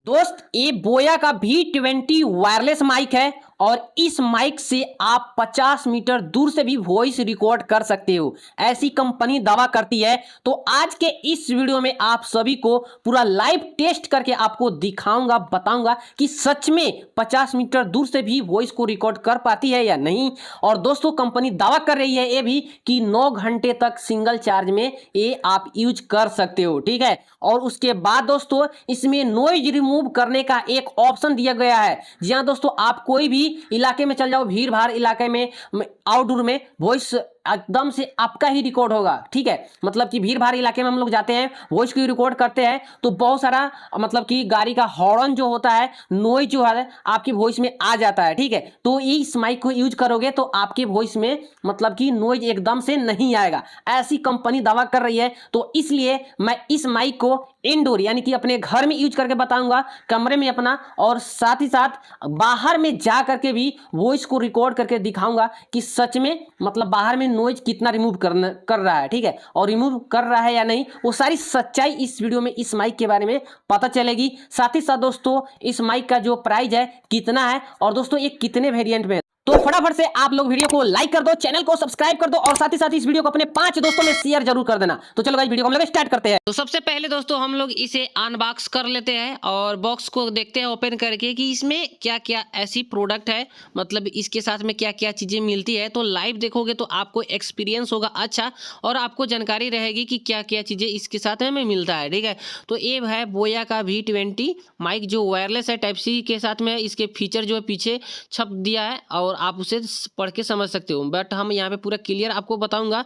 दोस्त ये बोया का V20 वायरलेस माइक है और इस माइक से आप 50 मीटर दूर से भी वॉइस रिकॉर्ड कर सकते हो, ऐसी कंपनी दावा करती है। तो आज के इस वीडियो में आप सभी को पूरा लाइव टेस्ट करके आपको दिखाऊंगा, बताऊंगा कि सच में 50 मीटर दूर से भी वॉइस को रिकॉर्ड कर पाती है या नहीं। और दोस्तों कंपनी दावा कर रही है ये भी कि 9 घंटे तक सिंगल चार्ज में ये आप यूज कर सकते हो, ठीक है। और उसके बाद दोस्तों इसमें नॉइज रिमूव करने का एक ऑप्शन दिया गया है। जी हाँ दोस्तों, आप कोई भी इलाके में चल जाओ, भीड़ भाड़ इलाके में, आउटडोर में, वॉइस एकदम से आपका ही रिकॉर्ड होगा, ठीक है। मतलब कि भीड़ भाड़ इलाके में हम लोग जाते हैं, वॉइस को रिकॉर्ड करते हैं तो बहुत सारा मतलब कि गाड़ी का हॉर्न जो होता है, नॉइज जो है आपकी वॉइस में आ जाता है, ठीक है। तो इस माइक को यूज करोगे तो आपके वॉइस में मतलब कि नॉइज एकदम से नहीं आएगा, ऐसी कंपनी दावा कर रही है। तो इसलिए मैं इस माइक को इंडोर यानी कि अपने घर में यूज करके बताऊंगा, कमरे में अपना, और साथ ही साथ बाहर में जा करके भी वॉइस को रिकॉर्ड करके दिखाऊंगा कि सच में मतलब बाहर में नॉइज कितना रिमूव कर रहा है, ठीक है, और रिमूव कर रहा है या नहीं, वो सारी सच्चाई इस वीडियो में इस माइक के बारे में पता चलेगी। साथ ही साथ दोस्तों इस माइक का जो प्राइस है कितना है और दोस्तों ये कितने वेरिएंट में। तो फटाफट से आप लोग वीडियो को लाइक कर दो, चैनल को सब्सक्राइब कर दो और साथ ही साथ इस वीडियो को अपने 5 दोस्तों में शेयर जरूर कर देना। तो चलो गाइस वीडियो को हम लोग स्टार्ट करते हैं। तो सबसे पहले दोस्तों हम लोग इसे अनबॉक्स कर लेते हैं और बॉक्स को देखते हैं ओपन करके कि इसमें क्या क्या ऐसी प्रोडक्ट है, मतलब इसके साथ में क्या क्या चीजें मिलती है। तो लाइव देखोगे तो आपको एक्सपीरियंस होगा अच्छा और आपको जानकारी रहेगी कि क्या क्या चीजें इसके साथ में मिलता है, ठीक है। तो ये है बोया का V20 माइक जो वायरलेस है, टाइप सी के साथ में इसके फीचर जो है पीछे छप दिया है और आप उसे पढ़ के समझ सकते हो, बट हम यहाँ पे पूरा क्लियर आपको बताऊंगा।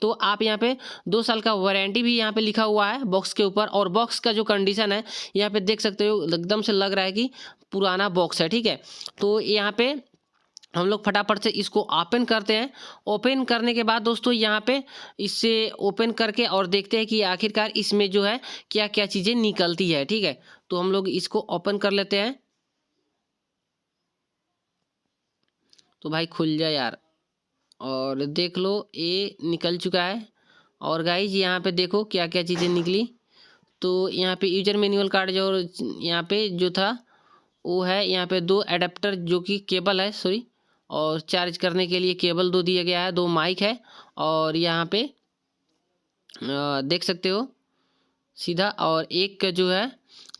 तो आप यहाँ पे 2 साल का वारंटी भी यहाँ पे लिखा हुआ है बॉक्स के ऊपर, और बॉक्स का जो कंडीशन है यहाँ पे देख सकते हो, एकदम से लग रहा है कि पुराना बॉक्स है, ठीक है। तो यहाँ पे हम लोग फटाफट से इसको ओपन करते हैं। ओपन करने के बाद दोस्तों यहाँ पे इससे ओपन करके और देखते हैं कि आखिरकार इसमें जो है क्या क्या चीज़ें निकलती है, ठीक है। तो हम लोग इसको ओपन कर लेते हैं। तो भाई खुल जाए यार, और देख लो ये निकल चुका है। और गाइज यहाँ पे देखो क्या क्या चीज़ें निकली। तो यहाँ पे यूजर मैनुअल कार्ड जो यहाँ पे जो था वो है, यहाँ पे 2 एडाप्टर जो कि केबल है, सॉरी, और चार्ज करने के लिए केबल 2 दिया गया है, 2 माइक है, और यहाँ पे देख सकते हो सीधा, और एक जो है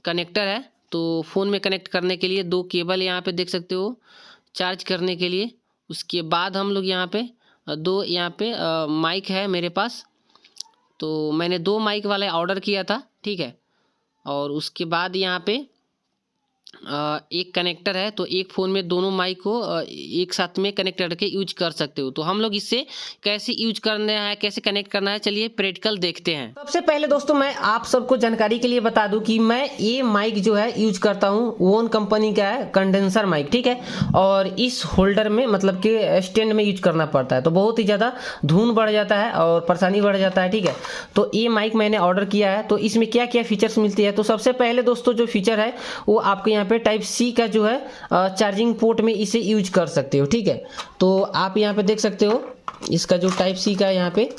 कनेक्टर है। तो फ़ोन में कनेक्ट करने के लिए 2 केबल यहाँ पे देख सकते हो, चार्ज करने के लिए। उसके बाद हम लोग यहाँ पे 2 यहाँ पे माइक है मेरे पास, तो मैंने 2 माइक वाले ऑर्डर किया था, ठीक है। और उसके बाद यहाँ पे एक कनेक्टर है, तो एक फ़ोन में दोनों माइक को एक साथ में कनेक्ट करके यूज कर सकते हो। तो हम लोग इससे कैसे यूज करना है, कैसे कनेक्ट करना है, चलिए प्रैक्टिकल देखते हैं। सबसे पहले दोस्तों मैं आप सबको जानकारी के लिए बता दूं कि मैं ये माइक जो है यूज करता हूँ, वोन कंपनी का है, कंडेंसर माइक, ठीक है। और इस होल्डर में मतलब कि स्टैंड में यूज करना पड़ता है, तो बहुत ही ज़्यादा धुन बढ़ जाता है और परेशानी बढ़ जाता है, ठीक है। तो ये माइक मैंने ऑर्डर किया है। तो इसमें क्या क्या फीचर्स मिलती है, तो सबसे पहले दोस्तों जो फीचर है वो आपको यहाँ पे टाइप सी का जो है चार्जिंग पोर्ट में इसे यूज कर सकते हो, ठीक है। तो आप यहाँ पे देख सकते हो इसका जो टाइप सी का यहाँ पे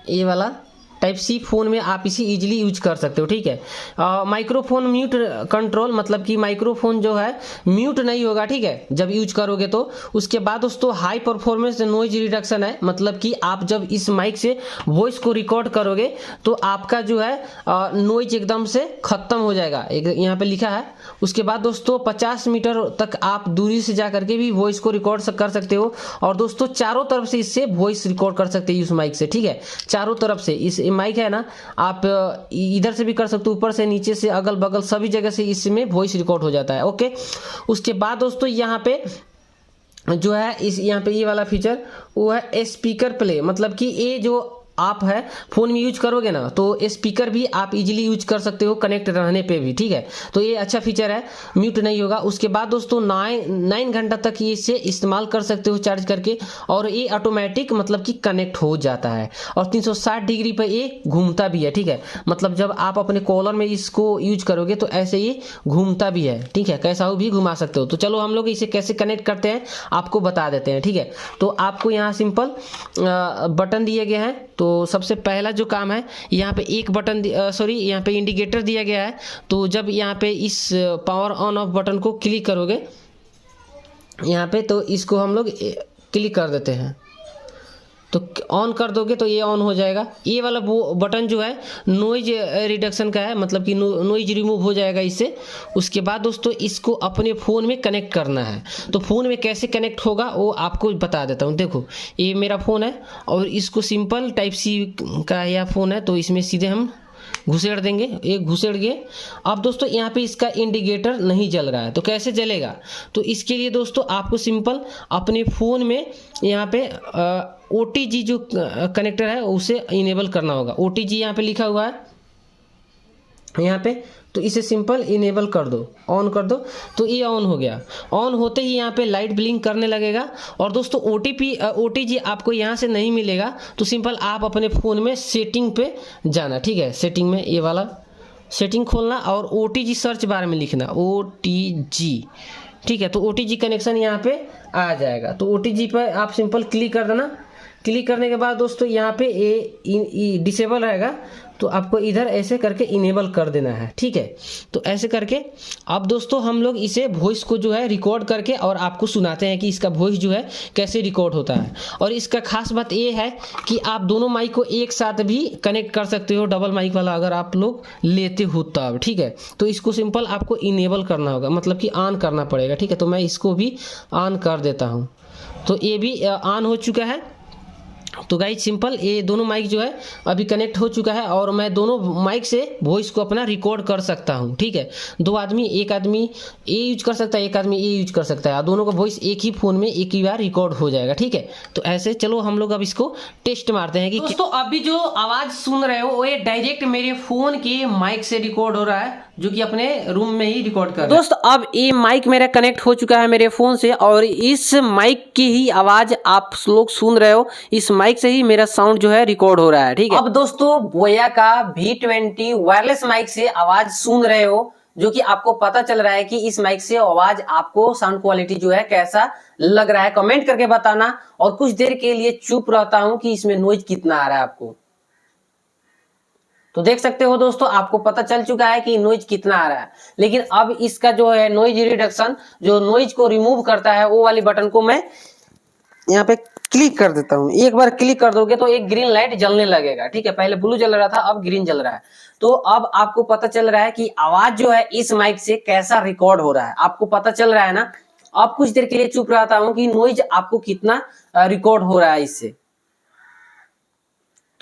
ये वाला टाइप सी फोन में आप इसे इजीली यूज कर सकते हो, ठीक है। माइक्रोफोन म्यूट कंट्रोल, मतलब कि माइक्रोफोन जो है म्यूट नहीं होगा, ठीक है, जब यूज करोगे तो। उसके बाद दोस्तों हाई परफॉर्मेंस नॉइज रिडक्शन है, मतलब कि आप जब इस माइक से वॉइस को रिकॉर्ड करोगे तो आपका जो है नॉइज एकदम से खत्म हो जाएगा, यहाँ पे लिखा है। उसके बाद दोस्तों 50 मीटर तक आप दूरी से जा करके भी वॉइस को रिकॉर्ड कर सकते हो। और दोस्तों चारों तरफ से इससे वॉइस रिकॉर्ड कर सकते हो इस माइक से, ठीक है। चारों तरफ से इस माइक है ना, आप इधर से भी कर सकते हो, ऊपर से, नीचे से, अगल बगल सभी जगह से इसमें वॉइस रिकॉर्ड हो जाता है, ओके। उसके बाद दोस्तों यहाँ पे जो है इस यहाँ पे ये वाला फीचर वो है स्पीकर प्ले, मतलब कि ये जो आप है फ़ोन में यूज करोगे ना तो स्पीकर भी आप इजीली यूज कर सकते हो कनेक्ट रहने पे भी, ठीक है। तो ये अच्छा फीचर है, म्यूट नहीं होगा। उसके बाद दोस्तों 9 घंटा तक ये इसे इस्तेमाल कर सकते हो चार्ज करके, और ये ऑटोमेटिक मतलब कि कनेक्ट हो जाता है, और 360 डिग्री पर ये घूमता भी है, ठीक है। मतलब जब आप अपने कॉलर में इसको यूज करोगे तो ऐसे ये घूमता भी है, ठीक है, कैसा भी घुमा सकते हो। तो चलो हम लोग इसे कैसे कनेक्ट करते हैं आपको बता देते हैं, ठीक है। तो आपको यहाँ सिंपल बटन दिए गए हैं, तो सबसे पहला जो काम है, यहाँ पे एक बटन यहाँ पे इंडिकेटर दिया गया है। तो जब यहाँ पे इस पावर ऑन ऑफ बटन को क्लिक करोगे यहाँ पे, तो इसको हम लोग क्लिक कर देते हैं। तो ऑन कर दोगे तो ये ऑन हो जाएगा। ये वाला वो बटन जो है नॉइज रिडक्शन का है, मतलब कि नॉइज रिमूव हो जाएगा इससे। उसके बाद दोस्तों इसको अपने फ़ोन में कनेक्ट करना है। तो फ़ोन में कैसे कनेक्ट होगा वो आपको बता देता हूँ। देखो ये मेरा फ़ोन है और इसको सिंपल टाइप सी का यह फ़ोन है, तो इसमें सीधे हम घुसेड़ देंगे। एक घुसेड़ गए। अब दोस्तों यहाँ पे इसका इंडिकेटर नहीं जल रहा है, तो कैसे जलेगा? तो इसके लिए दोस्तों आपको सिंपल अपने फ़ोन में यहाँ पे OTG जो कनेक्टर है उसे इनेबल करना होगा। OTG यहाँ पे लिखा हुआ है यहाँ पे, तो इसे सिंपल इनेबल कर दो, ऑन कर दो। तो ये ऑन हो गया। ऑन होते ही यहाँ पे लाइट ब्लिंक करने लगेगा। और दोस्तों OTG आपको यहाँ से नहीं मिलेगा, तो सिंपल आप अपने फ़ोन में सेटिंग पे जाना, ठीक है। सेटिंग में ये वाला सेटिंग खोलना और OTG सर्च बार में लिखना OTG, ठीक है। तो OTG कनेक्शन यहाँ पे आ जाएगा। तो OTG पर आप सिंपल क्लिक कर देना। क्लिक करने के बाद दोस्तों यहाँ पे ये डिसेबल रहेगा, तो आपको इधर ऐसे करके इनेबल कर देना है, ठीक है। तो ऐसे करके अब दोस्तों हम लोग इसे वॉइस को जो है रिकॉर्ड करके और आपको सुनाते हैं कि इसका वॉइस जो है कैसे रिकॉर्ड होता है। और इसका खास बात ये है कि आप दोनों माइक को एक साथ भी कनेक्ट कर सकते हो, डबल माइक वाला अगर आप लोग लेते हो तब, ठीक है। तो इसको सिंपल आपको इनेबल करना होगा, मतलब कि ऑन करना पड़ेगा, ठीक है। तो मैं इसको भी ऑन कर देता हूँ। तो ये भी ऑन हो चुका है। तो गाइस सिंपल ये दोनों माइक जो है अभी कनेक्ट हो चुका है और मैं दोनों माइक से वॉइस को अपना रिकॉर्ड कर सकता हूं, ठीक है। दो आदमी, एक आदमी ये यूज कर सकता है, एक आदमी ये यूज कर सकता है, और दोनों का वॉइस एक ही फ़ोन में एक ही बार रिकॉर्ड हो जाएगा, ठीक है। तो ऐसे चलो हम लोग अब इसको टेस्ट मारते हैं कि दोस्तों अभी जो आवाज़ सुन रहे हो वो ये डायरेक्ट मेरे फ़ोन के माइक से रिकॉर्ड हो रहा है, जो कि अपने रूम में ही रिकॉर्ड कर रहा है। दोस्तों अब ये माइक मेरा कनेक्ट हो चुका है मेरे फ़ोन से और इस माइक की ही आवाज़ आप लोग सुन रहे हो। इस माइक से ही मेरा साउंड जो है रिकॉर्ड हो रहा है, ठीक है। अब दोस्तों बोया का V20 वायरलेस माइक से आवाज सुन रहे हो, जो कि आपको पता चल रहा है कि इस माइक से आवाज आपको साउंड क्वालिटी जो है कैसा लग रहा है, कमेंट करके बताना। और कुछ देर के लिए चुप रहता हूं कि इसमें नॉइज कितना आ रहा है आपको। तो देख सकते हो दोस्तों, आपको पता चल चुका है कि नॉइज कितना आ रहा है। लेकिन अब इसका जो है नॉइज रिडक्शन, जो नॉइज को रिमूव करता है, वो वाली बटन को मैं यहाँ पे क्लिक कर देता हूँ। एक बार क्लिक कर दोगे तो एक ग्रीन लाइट जलने लगेगा, ठीक है। पहले ब्लू जल रहा था, अब ग्रीन जल रहा है। तो अब आपको पता चल रहा है कि आवाज जो है इस माइक से कैसा रिकॉर्ड हो रहा है, आपको पता चल रहा है ना। अब कुछ देर के लिए चुप रहता हूँ कि नॉइज आपको कितना रिकॉर्ड हो रहा है इससे।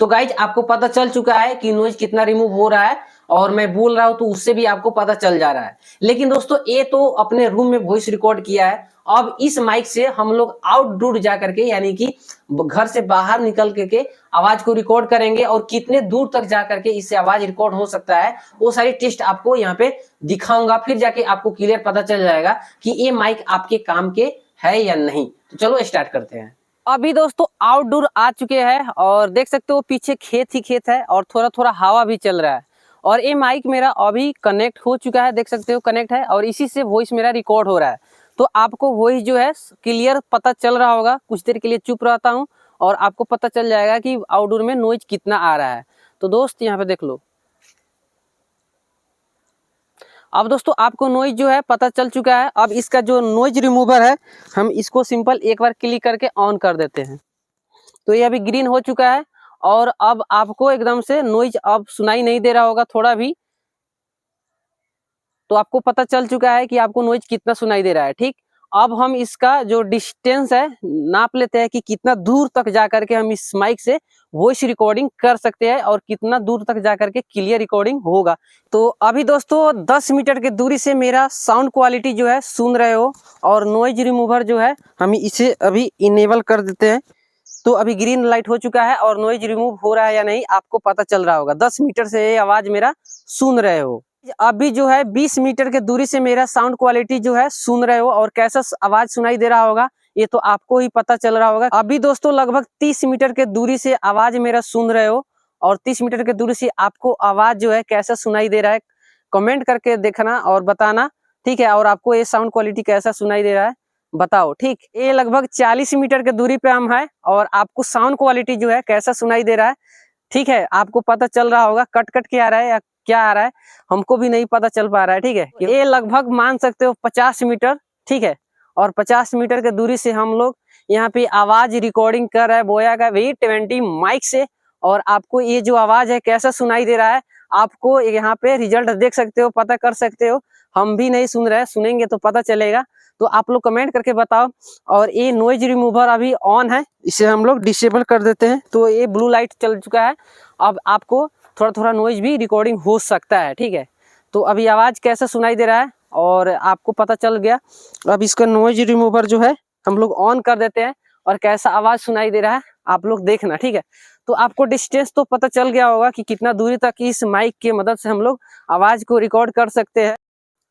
तो गाइज आपको पता चल चुका है कि नॉइज कितना रिमूव हो रहा है, और मैं बोल रहा हूं तो उससे भी आपको पता चल जा रहा है। लेकिन दोस्तों ये तो अपने रूम में वॉइस रिकॉर्ड किया है। अब इस माइक से हम लोग आउटडोर जा करके, यानी कि घर से बाहर निकल करके आवाज को रिकॉर्ड करेंगे, और कितने दूर तक जा करके इससे आवाज रिकॉर्ड हो सकता है वो सारी टेस्ट आपको यहाँ पे दिखाऊंगा। फिर जाके आपको क्लियर पता चल जाएगा कि ये माइक आपके काम के है या नहीं। तो चलो स्टार्ट करते हैं। अभी दोस्तों आउटडोर आ चुके हैं और देख सकते हो पीछे खेत ही खेत है और थोड़ा थोड़ा हवा भी चल रहा है। और ये माइक मेरा अभी कनेक्ट हो चुका है, देख सकते हो कनेक्ट है, और इसी से वॉइस मेरा रिकॉर्ड हो रहा है। तो आपको वॉइस जो है क्लियर पता चल रहा होगा। कुछ देर के लिए चुप रहता हूँ और आपको पता चल जाएगा कि आउटडोर में नॉइज कितना आ रहा है। तो दोस्त यहाँ पे देख लो। अब दोस्तों आपको नॉइज जो है पता चल चुका है। अब इसका जो नॉइज रिमूवर है, हम इसको सिंपल एक बार क्लिक करके ऑन कर देते हैं। तो ये अभी ग्रीन हो चुका है और अब आपको एकदम से नॉइज अब सुनाई नहीं दे रहा होगा थोड़ा भी। तो आपको पता चल चुका है कि आपको नॉइज कितना सुनाई दे रहा है, ठीक। अब हम इसका जो डिस्टेंस है नाप लेते हैं कि कितना दूर तक जाकर के हम इस माइक से वॉइस रिकॉर्डिंग कर सकते हैं और कितना दूर तक जाकर के क्लियर रिकॉर्डिंग होगा। तो अभी दोस्तों 10 मीटर की दूरी से मेरा साउंड क्वालिटी जो है सुन रहे हो, और नॉइज रिमूवर जो है हम इसे अभी इनेबल कर देते हैं। तो अभी ग्रीन लाइट हो चुका है और नॉइज रिमूव हो रहा है या नहीं आपको पता चल रहा होगा। 10 मीटर से ये आवाज मेरा सुन रहे हो। अभी जो है 20 मीटर के दूरी से मेरा साउंड क्वालिटी जो है सुन रहे हो, और कैसा आवाज सुनाई दे रहा होगा ये तो आपको ही पता चल रहा होगा। अभी दोस्तों लगभग 30 मीटर के दूरी से आवाज मेरा सुन रहे हो, और 30 मीटर के दूरी से आपको आवाज जो है कैसा सुनाई दे रहा है कमेंट करके देखना और बताना, ठीक है। और आपको ये साउंड क्वालिटी कैसा सुनाई दे रहा है बताओ। ठीक, ये लगभग 40 मीटर के दूरी पे हम है और आपको साउंड क्वालिटी जो है कैसा सुनाई दे रहा है, ठीक है, आपको पता चल रहा होगा कट कट के आ रहा है या क्या आ रहा है, हमको भी नहीं पता चल पा रहा है। ठीक है, ये लगभग मान सकते हो 50 मीटर, ठीक है, और 50 मीटर के दूरी से हम लोग यहाँ पे आवाज रिकॉर्डिंग कर रहे हैं बोया का V20 माइक से। और आपको ये जो आवाज है कैसा सुनाई दे रहा है, आपको यहाँ पे रिजल्ट देख सकते हो, पता कर सकते हो। हम भी नहीं सुन रहे हैं, सुनेंगे तो पता चलेगा। तो आप लोग कमेंट करके बताओ। और ये नॉइज रिमूवर अभी ऑन है, इसे हम लोग डिसेबल कर देते हैं। तो ये ब्लू लाइट चल चुका है, अब आपको थोड़ा थोड़ा नॉइज भी रिकॉर्डिंग हो सकता है। ठीक है, तो अभी आवाज कैसा सुनाई दे रहा है और आपको पता चल गया। अब इसका नॉइज रिमूवर जो है हम लोग ऑन कर देते हैं और कैसा आवाज सुनाई दे रहा है आप लोग देखना। ठीक है, तो आपको डिस्टेंस तो पता चल गया होगा कि कितना दूरी तक इस माइक की मदद से हम लोग आवाज को रिकॉर्ड कर सकते हैं।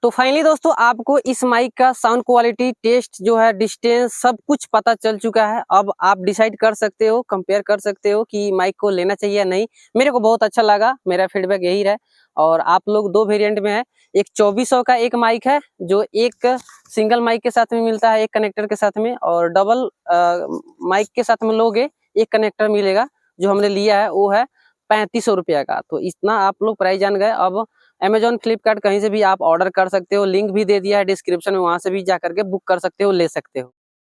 तो फाइनली दोस्तों आपको इस माइक का साउंड क्वालिटी, टेस्ट जो है, डिस्टेंस, सब कुछ पता चल चुका है। अब आप डिसाइड कर सकते हो, कंपेयर कर सकते हो कि माइक को लेना चाहिए या नहीं। मेरे को बहुत अच्छा लगा, मेरा फीडबैक यही रहा। और आप लोग दो वेरिएंट में है, एक 2400 का एक माइक है जो एक सिंगल माइक के साथ में मिलता है एक कनेक्टर के साथ में, और डबल माइक के साथ में लोगे एक कनेक्टर मिलेगा। जो हमने लिया है वो है 3500 रुपया का। तो इतना आप लोग प्राइस जान गए। अब अमेजॉन, फ्लिपकार्ट कहीं से भी आप ऑर्डर कर सकते हो, लिंक भी दे दिया है डिस्क्रिप्शन में, वहां से भी जा करके बुक कर सकते हो, ले सकते हो।